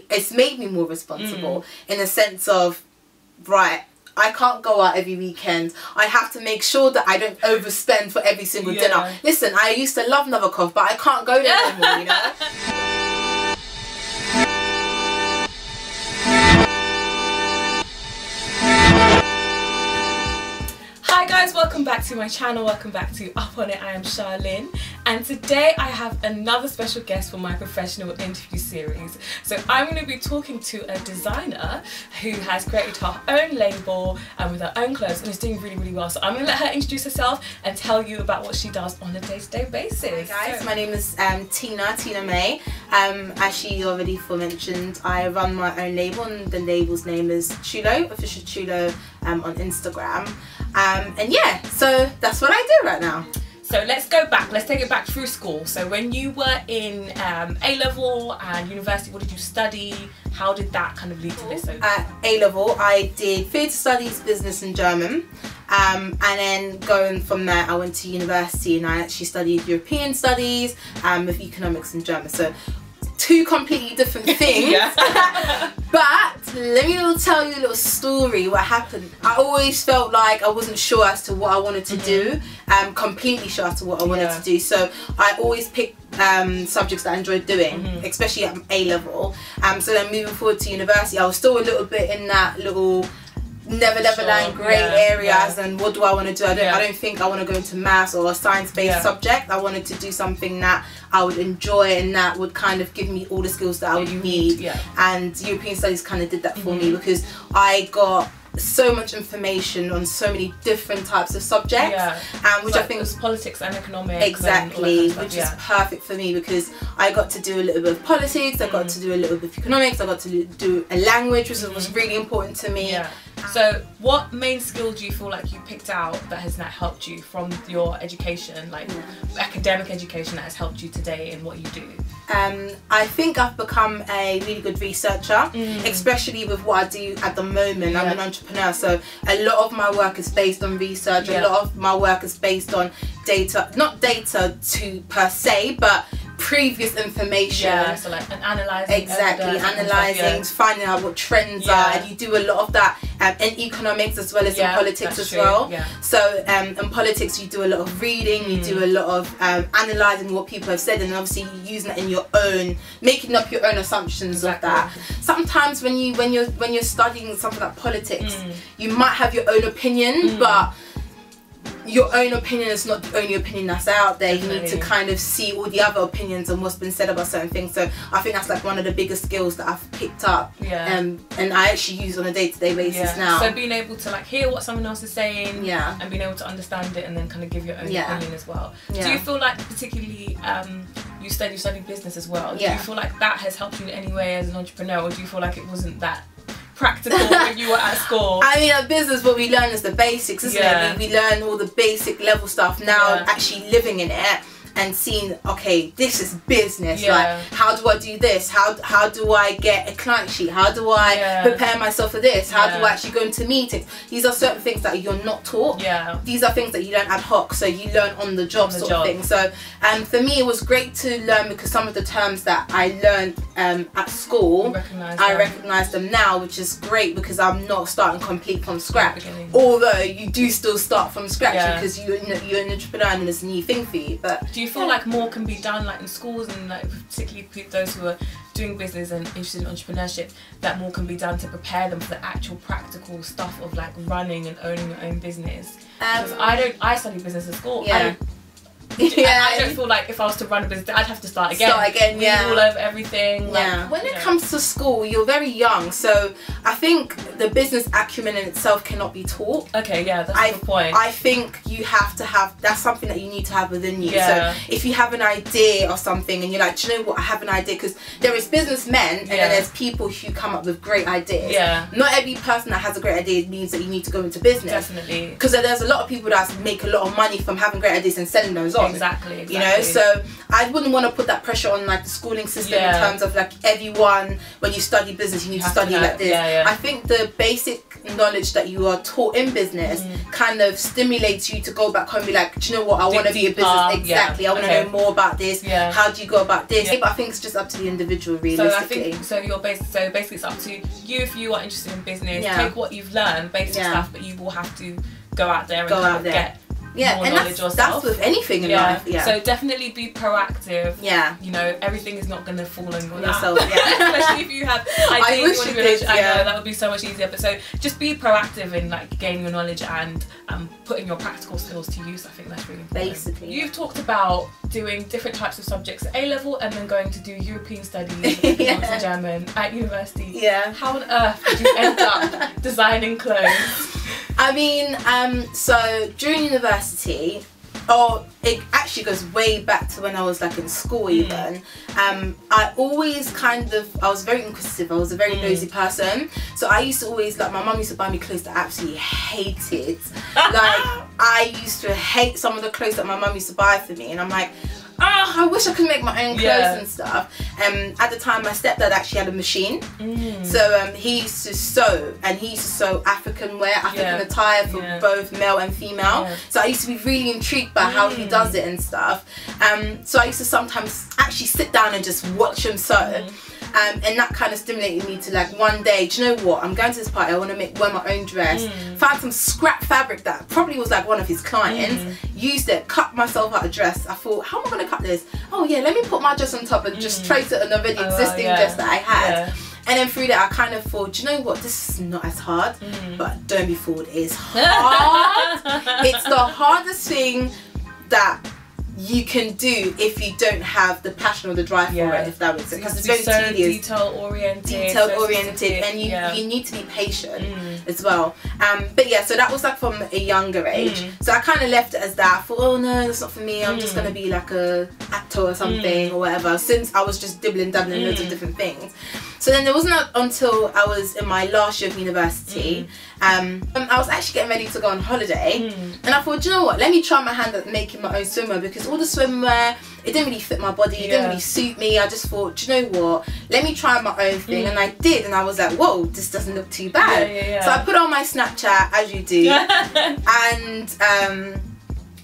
it's made me more responsible in a sense of, right, I can't go out every weekend. I have to make sure that I don't overspend for every single dinner. Listen, I used to love Novikov, but I can't go there anymore, you know? Hi guys, welcome back to my channel, welcome back to Up On It. I am Charlene, and today I have another special guest for my professional interview series. So I'm going to be talking to a designer who has created her own label and with her own clothes and is doing really, really well. So I'm going to let her introduce herself and tell you about what she does on a day-to-day basis. Hi guys, my name is Tina May. As she already mentioned, I run my own label, and the label's name is Chulo, official Chulo, on Instagram. And yeah, so that's what I do right now. So let's go back, let's take it back through school. So when you were in A-level and university, what did you study? How did that kind of lead to this? At A-level, I did theatre studies, business and German. And then going from there, I went to university and I actually studied European studies with economics and German. So two completely different things. But let me tell you a little story what happened. I always felt like I wasn't sure as to what I wanted to do, completely sure as to what I wanted to do. So I always picked subjects that I enjoyed doing, especially at A-level. So then moving forward to university, I was still a little bit in that little never line grey areas, and what do I want to do? I don't think I want to go into maths or a science-based subject. I wanted to do something that I would enjoy and that would kind of give me all the skills that I would need. And European studies kind of did that for me, because I got so much information on so many different types of subjects, which I think was politics and economics. Exactly, which is perfect for me, because I got to do a little bit of politics, I got to do a little bit of economics, I got to do a language, which was really important to me. So what main skill do you feel like you picked out that has now helped you from your education, like academic education, that has helped you today in what you do? I think I've become a really good researcher, especially with what I do at the moment. I'm an entrepreneur, so a lot of my work is based on research, a lot of my work is based on data, not data per se, but previous information. So like analysing. Exactly, analysing, finding out what trends are, and you do a lot of that in economics as well as in politics as well. So in politics you do a lot of reading, you do a lot of analysing what people have said, and obviously using that in your own, making up your own assumptions of that. Sometimes when you're studying something like politics, you might have your own opinion, but your own opinion is not the only opinion that's out there. You need to kind of see all the other opinions and what's been said about certain things. So I think that's like one of the biggest skills that I've picked up, and I actually use on a day-to-day basis now. So being able to like hear what someone else is saying, and being able to understand it and then kind of give your own opinion as well. Do you feel like, particularly you study business as well, do you feel like that has helped you in any way as an entrepreneur, or do you feel like it wasn't that practical when you were at school? I mean, at business what we learn is the basics, isn't it? We learn all the basic level stuff. Now actually living in it and seeing, okay, this is business, like how do I do this, how do I get a client sheet, how do I prepare myself for this, how do I actually go into meetings. These are certain things that you're not taught. These are things that you learn ad hoc, so you learn on the job sort of thing. So for me it was great to learn, because some of the terms that I learned at school, I recognise them now, which is great, because I'm not starting complete from scratch, although you do still start from scratch because you're an entrepreneur and it's a new thing for you. But do you feel like more can be done, like in schools, and like particularly those who are doing business and interested in entrepreneurship, that more can be done to prepare them for the actual practical stuff of like running and owning your own business? Because I studied business at school. I don't feel like if I was to run a business, I'd have to start again. All over everything. When it comes to school, you're very young, so I think the business acumen in itself cannot be taught. That's the point. I think you have to have, that's something that you need to have within you. So if you have an idea or something and you're like, do you know what, I have an idea, because there is businessmen and then there's people who come up with great ideas. Not every person that has a great idea means that you need to go into business. Definitely. Because there's a lot of people that make a lot of money from having great ideas and selling those on. from. Exactly. You know, so I wouldn't want to put that pressure on like the schooling system in terms of like everyone, when you study business you need to study like this. I think the basic knowledge that you are taught in business kind of stimulates you to go back home and be like, do you know what, I want to be a business, exactly, I want to know more about this, how do you go about this? But I think it's just up to the individual realistically. So I think so basically it's up to you if you are interested in business, take what you've learned, basic stuff, but you will have to go out there and get more and knowledge yourself. That's with anything in life. So definitely be proactive. You know, everything is not going to fall on yourself. Especially if you have ideas you want to did, I know that would be so much easier. But so just be proactive in like gaining your knowledge and putting your practical skills to use. I think that's really important. Basically, you've talked about doing different types of subjects at A level and then going to do European studies, economics and German at university. How on earth did you end up designing clothes? I mean, so during university, it actually goes way back to when I was like in school even. I always I was very inquisitive, I was a very nosy person. So I used to always, like, my mum used to buy me clothes that I absolutely hated. Like, I used to hate some of the clothes that my mum used to buy for me, and I'm like, I wish I could make my own clothes and stuff. At the time my stepdad actually had a machine, so he used to sew, and he used to sew African wear, African attire for both male and female. So I used to be really intrigued by how he does it and stuff. So I used to sometimes actually sit down and just watch him sew. And that kind of stimulated me to, like, one day, do you know what, I'm going to this party, I want to wear my own dress. Found some scrap fabric that probably was like one of his clients, used it, cut myself out a dress. I thought, how am I going to cut this? Oh yeah, let me put my dress on top and just trace it on an already existing dress that I had. And then through that I kind of thought, do you know what, this is not as hard, but don't be fooled, it is hard. It's the hardest thing that you can do if you don't have the passion or the drive for it, if that makes sense, because it's very so tedious, detail oriented, and you need to be patient as well. But yeah, so that was like from a younger age. So I kind of left it as that. I thought, oh no, that's not for me, I'm just gonna be like a actor or something or whatever, since I was just dabbling loads of different things. So then it wasn't until I was in my last year of university, I was actually getting ready to go on holiday, and I thought, do you know what, let me try my hand at making my own swimwear, because all the swimwear, it didn't really fit my body, it didn't really suit me. I just thought, do you know what, let me try my own thing, and I did, and I was like, whoa, this doesn't look too bad. So I put on my Snapchat, as you do, and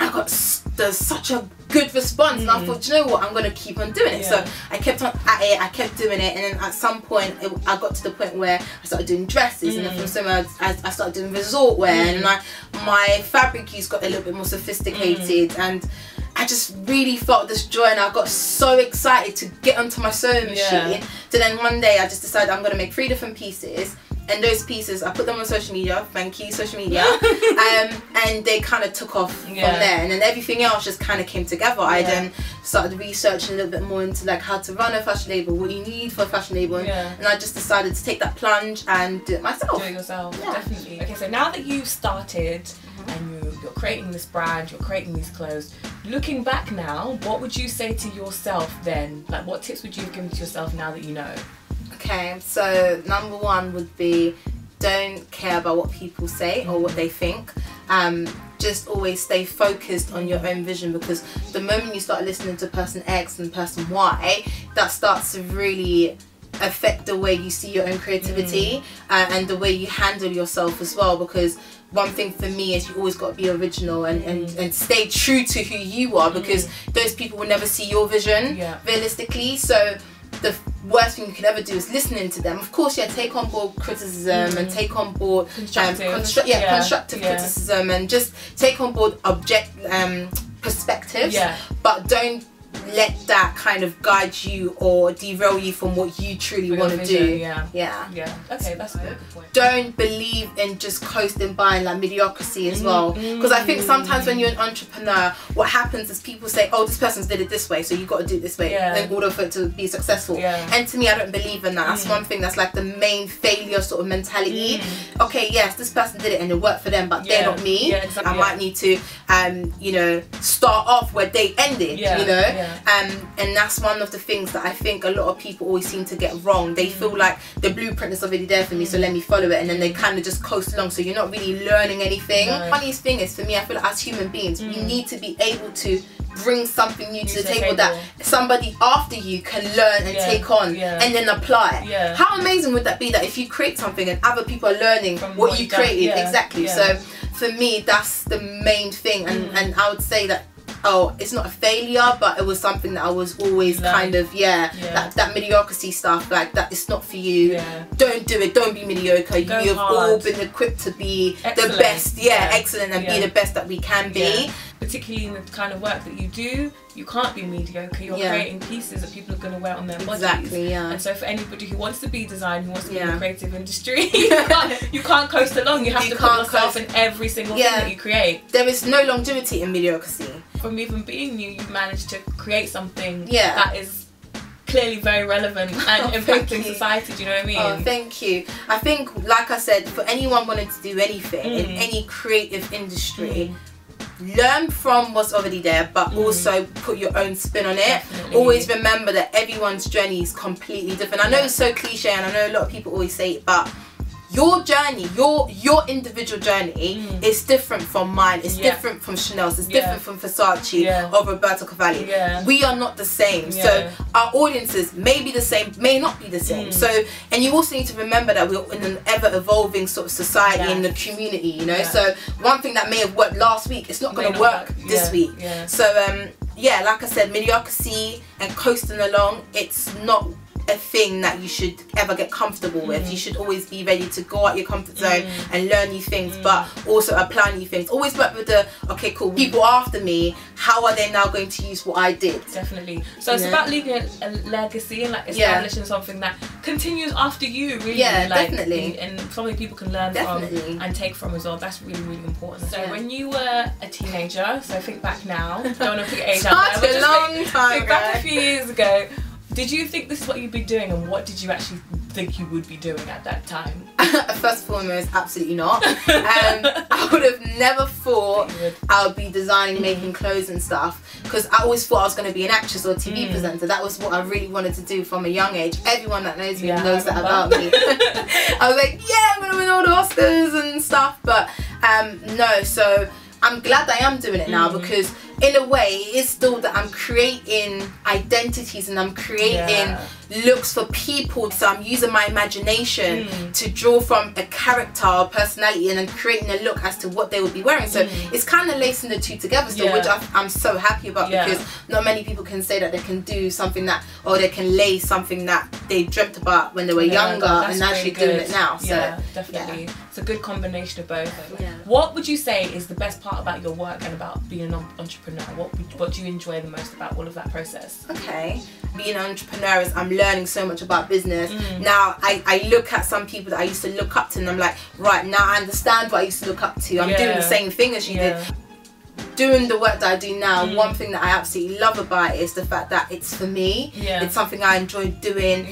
I got such a good response, and I thought, do you know what, I'm going to keep on doing it. So I kept on at it, I kept doing it, and then at some point I got to the point where I started doing dresses, and then from somewhere I started doing resort wear, and my fabric use got a little bit more sophisticated, and I just really felt this joy, and I got so excited to get onto my sewing machine. So then one day I just decided I'm going to make 3 different pieces, and those pieces, I put them on social media, thank you social media, and they kind of took off from there, and then everything else just kind of came together. I then started researching a little bit more into like how to run a fashion label, what you need for a fashion label, and I just decided to take that plunge and do it myself. Do it yourself, definitely. Okay, so now that you've started and you're creating this brand, you're creating these clothes, looking back now, what would you say to yourself then? Like, what tips would you have given to yourself now that you know? Okay, so number 1 would be, don't care about what people say or what they think. Just always stay focused on your own vision, because the moment you start listening to person X and person Y, that starts to really affect the way you see your own creativity and the way you handle yourself as well. Because one thing for me is you always got to be original and stay true to who you are, because those people will never see your vision realistically. So the worst thing you could ever do is listening to them. Of course, take on board criticism and take on board constructive criticism, and just take on board perspectives, but don't let that kind of guide you or derail you from what you truly want to do. Okay, that's a good point. Don't believe in just coasting by like mediocrity as well, because I think sometimes when you're an entrepreneur, what happens is people say, oh, this person's did it this way, so you got to do it this way in order for it to be successful. And to me, I don't believe in that. That's one thing that's like the main failure sort of mentality. Okay, yes, this person did it and it worked for them, but they're not me. I might need to you know, start off where they ended, you know. And that's one of the things that I think a lot of people always seem to get wrong. They feel like the blueprint is already there for me, so let me follow it, and then they kind of just coast along, so you're not really learning anything. The funniest thing is, for me, I feel like as human beings, we need to be able to bring something new to the table that somebody after you can learn and take on and then apply. How amazing would that be, that if you create something and other people are learning from what you created? Exactly. So for me, that's the main thing, and I would say that, oh, it's not a failure, but it was something that I was always kind of, that mediocrity stuff, like that, it's not for you. Don't do it, don't be mediocre. You have all been equipped to be the best, excellent, and be the best that we can be. Particularly in the kind of work that you do, you can't be mediocre. You're creating pieces that people are going to wear on their bodies. And so for anybody who wants to be design, who wants to be in the creative industry, you can't coast along. You have to put yourself in every single thing that you create. There is no longevity in mediocrity. From even being new, you've managed to create something that is clearly very relevant and impacting society. Do you know what I mean? Oh, thank you. I think, like I said, for anyone wanting to do anything in any creative industry, learn from what's already there, but also put your own spin on it. Definitely. Always remember that everyone's journey is completely different. I know it's so cliche, and I know a lot of people always say it, but your journey, your individual journey is different from mine. It's different from Chanel's. It's different from Versace or Roberto Cavalli. We are not the same. So our audiences may be the same, may not be the same. So, and you also need to remember that we're in an ever evolving sort of society in the community, you know. So one thing that may have worked last week, it's not going to work this week. So yeah, like I said, mediocrity and coasting along, it's not a thing that you should ever get comfortable with. You should always be ready to go out your comfort zone and learn new things, but also apply new things. Always work with the, okay, cool, people after me, how are they now going to use what I did? Definitely. So it's about leaving a legacy and like establishing something that continues after you, really. Yeah, like, definitely. And something people can learn from and take from as well. That's really, really important. So when you were a teenager, so think back now, don't want to put your age out there, but a long time think back a few years ago. Did you think this is what you'd be doing, and what did you actually think you would be doing at that time? First and foremost, absolutely not. I would have never thought I would be designing, making clothes and stuff, because I always thought I was going to be an actress or a TV presenter. That was what I really wanted to do from a young age. Everyone that knows me knows that about me. I was like, yeah, I'm going to win all the Oscars and stuff, but no. So I'm glad I am doing it now, because in a way it is still that I'm creating identities and I'm creating looks for people. So I'm using my imagination to draw from a character or personality and then creating a look as to what they would be wearing. So it's kind of lacing the two together still, which I'm so happy about, because not many people can say that they can do something that, or they can lay something that they dreamt about when they were younger and actually doing it now. So definitely. It's a good combination of both. What would you say is the best part about your work and about being an entrepreneur? What do you enjoy the most about all of that process? Okay, being an entrepreneur is I'm learning so much about business. Now I look at some people that I used to look up to, and I'm like, right, now I understand what I used to look up to. I'm doing the same thing as you did. Doing the work that I do now, one thing that I absolutely love about it is the fact that it's for me. It's something I enjoy doing.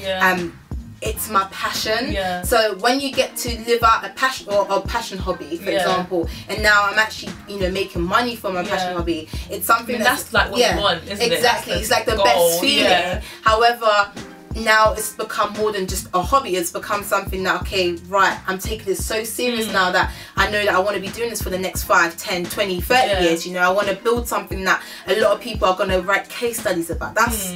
It's my passion. So when you get to live out a passion or a passion hobby, for example, and now I'm actually, you know, making money from my passion hobby, it's something that's like what you want, isn't it? Exactly. It's like the best feeling. However, now it's become more than just a hobby. It's become something that, okay, right, I'm taking this so serious now that I know that I want to be doing this for the next 5, 10, 20, 30 years. You know, I want to build something that a lot of people are going to write case studies about. That's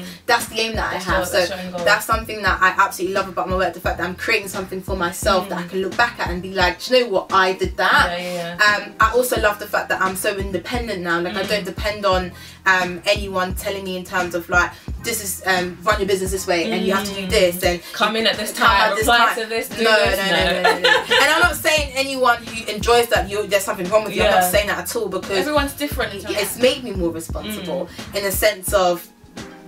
the aim that I have. So that's something that I absolutely love about my work, the fact that I'm creating something for myself that I can look back at and be like, do you know what, I did that. I also love the fact that I'm so independent now. Like I don't depend on anyone telling me in terms of like, this is run your business this way and you have to do this and come in at this time, reply to this, no. And I'm not saying anyone who enjoys that there's something wrong with you. I'm not saying that at all, because everyone's different. It's made me more responsible in the sense of,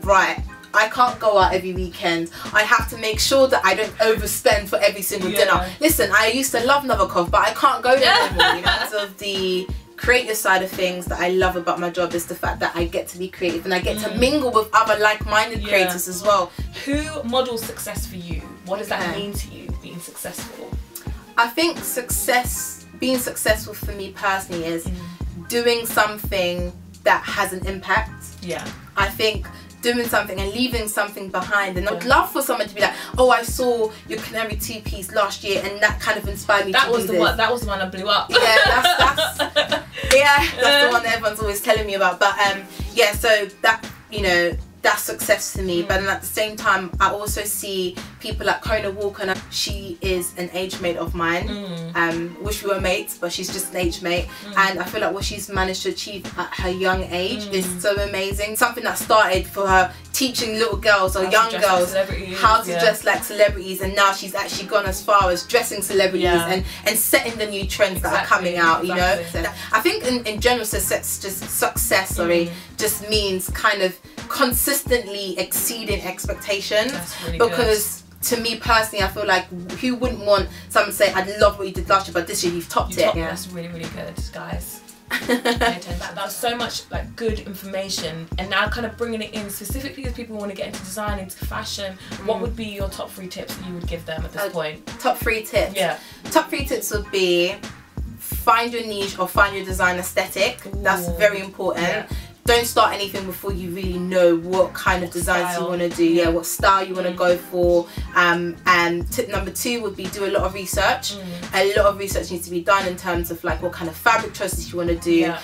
right, I can't go out every weekend. I have to make sure that I don't overspend for every single dinner. Listen, I used to love Novikov, but I can't go there anymore. You know, because of the creative side of things that I love about my job is the fact that I get to be creative and I get to mingle with other like-minded creators as well. Who models success for you? What does that mean to you, being successful? I think being successful for me personally is doing something that has an impact. I think doing something and leaving something behind, and I'd love for someone to be like, oh, I saw your Canary 2-piece last year and that kind of inspired me to do this. That was the one that blew up. That's the one that everyone's always telling me about. But yeah, so that, you know, that's success to me. But then at the same time, I also see people like Kona Walker, and she is an age mate of mine. Wish we were mates, but she's just an age mate. And I feel like what she's managed to achieve at her young age is so amazing. Something that started for her teaching little girls or young girls how to dress like celebrities, and now she's actually gone as far as dressing celebrities and setting the new trends that are coming out, you know. I think in general success just means kind of consistently exceeding expectations. Because to me personally, I feel like who wouldn't want someone to say, I love what you did last year, but this year you've topped it. That's really, really good, guys. That's so much like good information, and now kind of bringing it in specifically as people want to get into design, into fashion. What would be your top 3 tips that you would give them at this point? Top 3 tips? Yeah. Top 3 tips would be find your niche or find your design aesthetic. That's very important. Don't start anything before you really know what kind of designs you want to do, what style you want to go for. And tip number 2 would be do a lot of research. A lot of research needs to be done in terms of like what kind of fabric choices you want to do,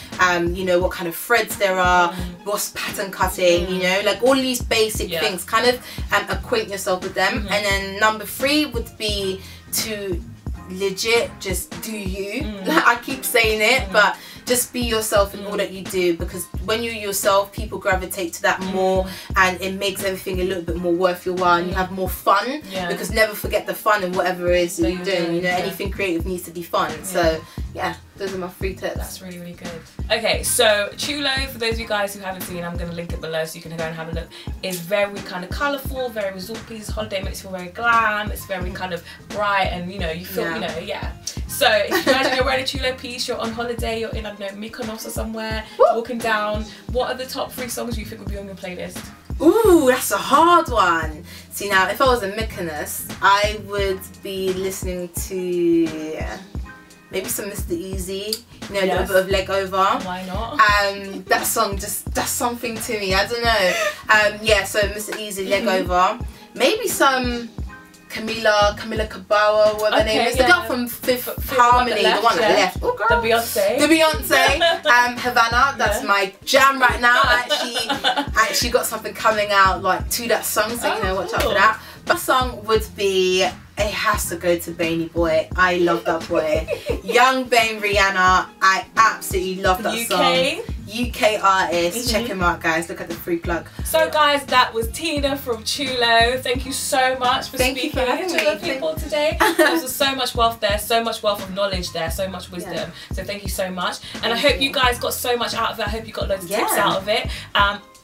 you know, what kind of threads there are, what's pattern cutting, you know, like all these basic things, kind of acquaint yourself with them. And then number 3 would be to legit just do you. I keep saying it, but just be yourself in all that you do, because when you're yourself, people gravitate to that more, and it makes everything a little bit more worth your while, and you have more fun. Because never forget the fun in whatever it is that you're doing. You know, anything creative needs to be fun. So yeah, those are my 3 tips. That's really, really good. Okay, so Chulo, for those of you guys who haven't seen, I'm going to link it below so you can go and have a look, is very kind of colourful, very resort piece. Holiday makes you feel very glam. It's very kind of bright, and you know, you feel, you know, So if you imagine you're wearing a Chulo piece, you're on holiday, you're in, I don't know, Mykonos or somewhere, walking down, what are the top 3 songs you think would be on your playlist? Ooh, that's a hard one. See, now if I was in Mykonos, I would be listening to maybe some Mr. Easy, you know, a little bit of Leg Over. Why not? That song just does something to me, I don't know. Yeah, so Mr. Easy, Leg Over. Maybe some Camila Cabello, what her name is. The girl from Fifth Harmony, the one that left. Oh, girl. The Beyonce. The Beyonce. Havana, that's my jam right now. I actually got something coming out like to that song, so you know, watch out for that. But song would be, it has to go to Bainy Boy. I love that boy. Young Bane Rihanna. I absolutely love that song. UK artist. Check him out, guys. Look at the free plug. So guys, that was Tina from Chulo. Thank you so much for speaking to the people today. There was so much wealth there, so much wealth of knowledge there, so much wisdom. So thank you so much. And I hope you guys got so much out of it. I hope you got loads of tips out of it.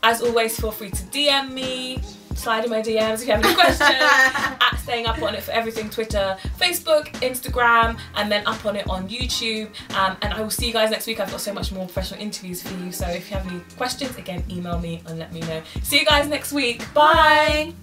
As always, feel free to DM me, slide in my DMs if you have any questions. At Staying Up On It for everything, Twitter, Facebook, Instagram, and then Up On It on YouTube. And I will see you guys next week. I've got so much more professional interviews for you. So if you have any questions, again, email me and let me know. See you guys next week. Bye.